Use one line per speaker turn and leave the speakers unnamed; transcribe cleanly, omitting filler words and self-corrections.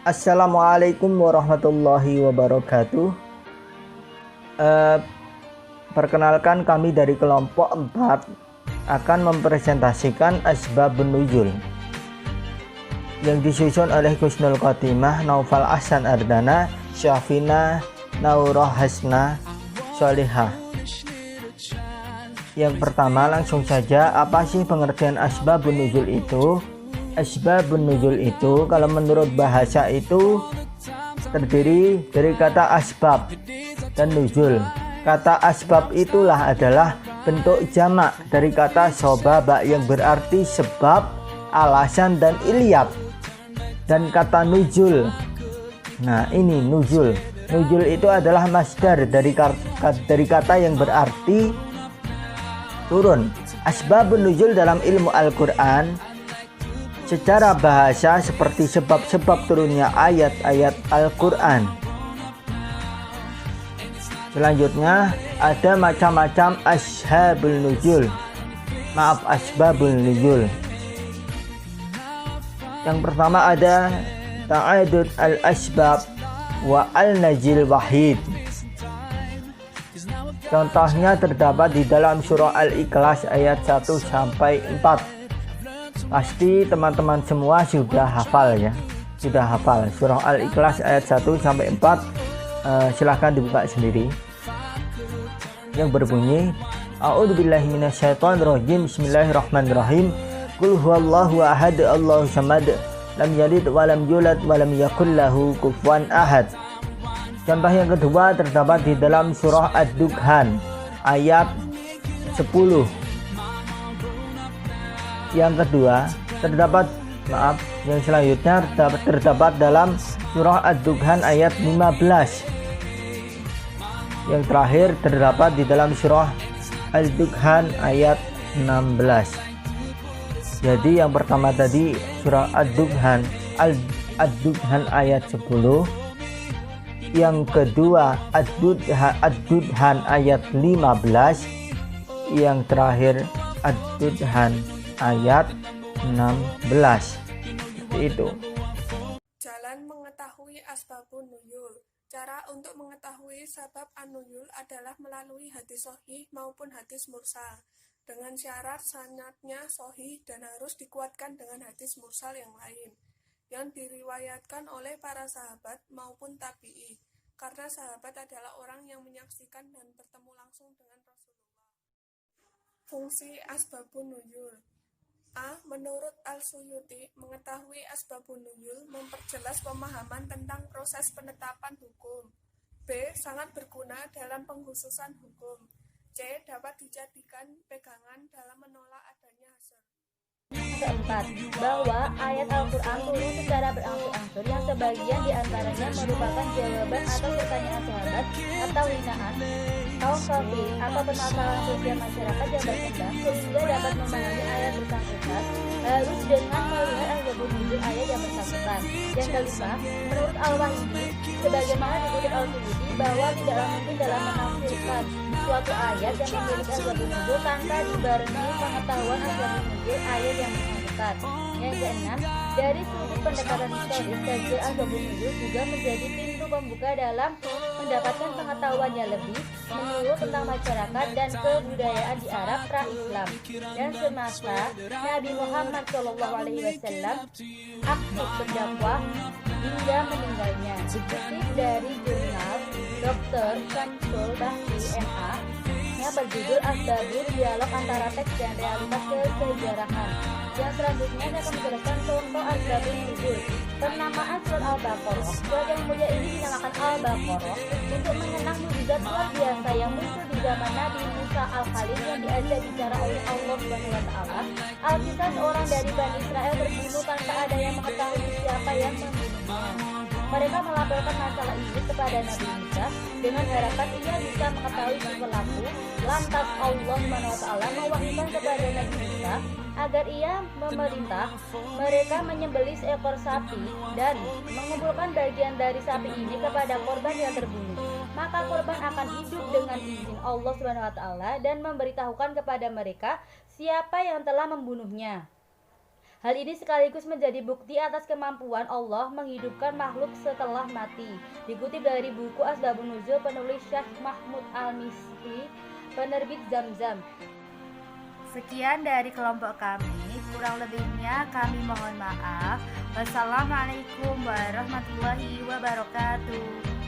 Assalamualaikum warahmatullahi wabarakatuh. Perkenalkan, kami dari kelompok 4 akan mempresentasikan Asbabun Nuzul yang disusun oleh Kusnul Khotimah, Naufal Ahsan Ardana, Syafina Naurah Hasna Sholihah. Yang pertama, langsung saja, apa sih pengertian Asbabun Nuzul itu? Asbabun Nuzul itu kalau menurut bahasa itu terdiri dari kata asbab dan nuzul. Kata asbab itulah adalah bentuk jamak dari kata sobaba yang berarti sebab, alasan, dan ilyab. Dan kata nuzul, nah ini nuzul. Nuzul itu adalah masdar dari kata yang berarti turun. Asbabun nuzul dalam ilmu Al-Quran secara bahasa seperti sebab-sebab turunnya ayat-ayat Al-Quran. Selanjutnya ada macam-macam ashabul nuzul. Asbabul nuzul. Yang pertama ada ta'adud al-asbab wa al-najil wahid. Contohnya terdapat di dalam surah Al-Ikhlas ayat 1 sampai 4. Pasti teman-teman semua sudah hafal ya. Sudah hafal surah Al-Ikhlas ayat 1 sampai 4. Silahkan dibuka sendiri. Yang berbunyi, A'udzubillahi minasyaitonirrajim. Bismillahirrahmanirrahim. Qul huwallahu ahad, Allahus samad, lam yalid wa lam yulad wa lam yakul lahu kufuwan ahad. Contoh yang kedua terdapat di dalam surah Ad-Dukhan ayat 10. Yang kedua yang selanjutnya terdapat dalam surah Ad-Dukhan ayat 15. Yang terakhir terdapat di dalam surah Al-Dukhan ayat 16. Jadi yang pertama tadi surah Ad-Dukhan ayat 10. Yang kedua Ad-Dukhan ayat 15. Yang terakhir Ad-Dukhan ayat 16. Seperti itu.
Jalan mengetahui asbabun nuzul. Cara untuk mengetahui sebab an-nuzul adalah melalui hadis sahih maupun hadis mursal, dengan syarat sanadnya sahih dan harus dikuatkan dengan hadis mursal yang lain yang diriwayatkan oleh para sahabat maupun tabi'i, karena sahabat adalah orang yang menyaksikan dan bertemu langsung dengan Rasulullah. Fungsi asbabun nuzul. Menurut Al-Suyuti, mengetahui asbabun nuzul memperjelas pemahaman tentang proses penetapan hukum. B. Sangat berguna dalam pengkhususan hukum. C. Dapat dijadikan pegangan dalam menolak adanya hazard.
Keempat, bahwa ayat Al-Quran turun secara berangsur-angsur yang sebagian diantaranya merupakan jawaban atas pertanyaan sahabat atau hinaan kaum kafir atau permasalahan sosial masyarakat yang berkembang, sehingga dapat memahami ayat bersangkutan harus dengan melihat asbabun nuzul ayat yang bersangkutan. Yang kelima, menurut Al-Wahidi, sebagaimana dikutip Al-Suyuti, bahwa tidaklah mungkin dalam menafsirkan suatu ayat yang memiliki asbabun nuzul tanpa dibarengi pengetahuan asbabun nuzul ayat yang bersangkutan. Yang keenam, dari sudut pendekatan historis, kajian asbabun nuzul juga menjadi pintu pembuka dalam mendapatkan pengetahuan yang lebih menyeluruh tentang masyarakat dan kebudayaan di Arab pra-Islam dan semasa Nabi Muhammad SAW aktif berdakwah hingga meninggalnya. Dikutip dari jurnal Dr. Syamsul Bahri MA yang berjudul Asbabun, dialog antara teks dan realitas kesejarahan. Yang selanjutnya saya akan menjelaskan contoh asbabun nuzul. Penamaan surat Al-Baqarah. Surat yang mulia ini dinamakan Al-Baqarah untuk mengenang mukjizat luar biasa yang muncul di zaman Nabi Musa Al-Khalim yang diajak bicara oleh Allah SWT. Alkisah seorang dari Bani Israel terbunuh tanpa ada yang mengetahui siapa yang membunuhnya. Mereka melaporkan masalah ini kepada Nabi Musa dengan harapan ia bisa mengetahui si pelaku. Lantas Allah SWT mewahyukan kepada Nabi Musa agar ia memerintah mereka menyembelih seekor sapi dan mengumpulkan bagian dari sapi ini kepada korban yang terbunuh. Maka korban akan hidup dengan izin Allah SWT dan memberitahukan kepada mereka siapa yang telah membunuhnya. Hal ini sekaligus menjadi bukti atas kemampuan Allah menghidupkan makhluk setelah mati. Dikutip dari buku Asbabun Nuzul penulis Syekh Mahmud Al-Misri, penerbit Zamzam. Sekian dari kelompok kami, kurang lebihnya kami mohon maaf. Wassalamualaikum warahmatullahi wabarakatuh.